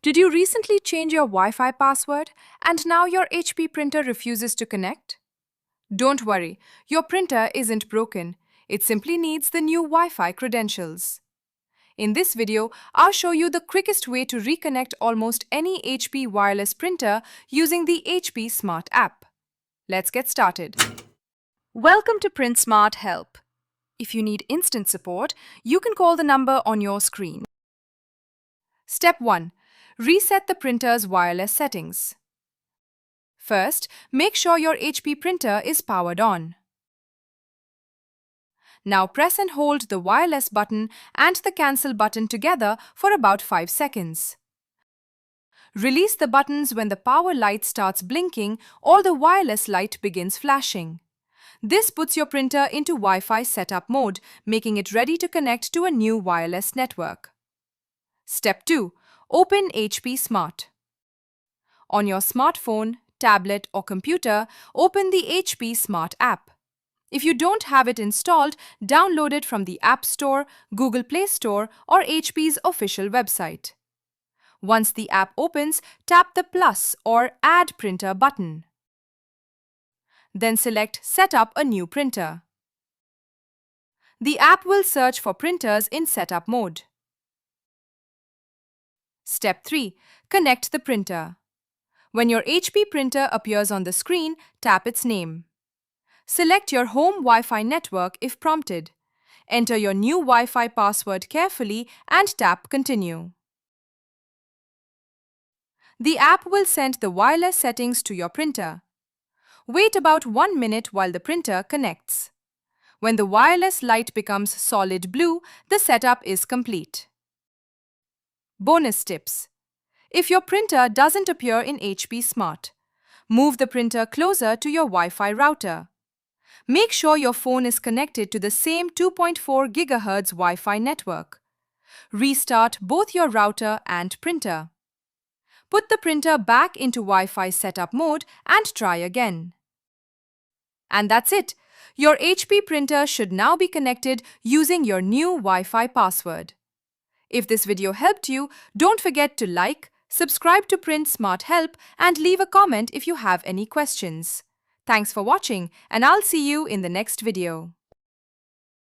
Did you recently change your Wi-Fi password and now your HP printer refuses to connect? Don't worry, your printer isn't broken. It simply needs the new Wi-Fi credentials. In this video, I'll show you the quickest way to reconnect almost any HP wireless printer using the HP Smart app. Let's get started. Welcome to Print Smart Help. If you need instant support, you can call the number on your screen. Step 1. Reset the printer's wireless settings. First, make sure your HP printer is powered on. Now press and hold the wireless button and the cancel button together for about 5 seconds. Release the buttons when the power light starts blinking or the wireless light begins flashing. This puts your printer into Wi-Fi setup mode, making it ready to connect to a new wireless network. Step 2. Open HP Smart. On your smartphone, tablet or computer, open the HP Smart app. If you don't have it installed, download it from the App Store, Google Play Store or HP's official website. Once the app opens, tap the plus or Add Printer button. Then select Set up a new printer. The app will search for printers in setup mode. Step 3. Connect the printer. When your HP printer appears on the screen, tap its name. Select your home Wi-Fi network if prompted. Enter your new Wi-Fi password carefully and tap Continue. The app will send the wireless settings to your printer. Wait about 1 minute while the printer connects. When the wireless light becomes solid blue, the setup is complete. Bonus tips. If your printer doesn't appear in HP Smart, move the printer closer to your Wi-Fi router. Make sure your phone is connected to the same 2.4 GHz Wi-Fi network. Restart both your router and printer. Put the printer back into Wi-Fi setup mode and try again. And that's it. Your HP printer should now be connected using your new Wi-Fi password. If this video helped you, don't forget to like, subscribe to Print Smart Help and leave a comment if you have any questions. Thanks for watching and I'll see you in the next video.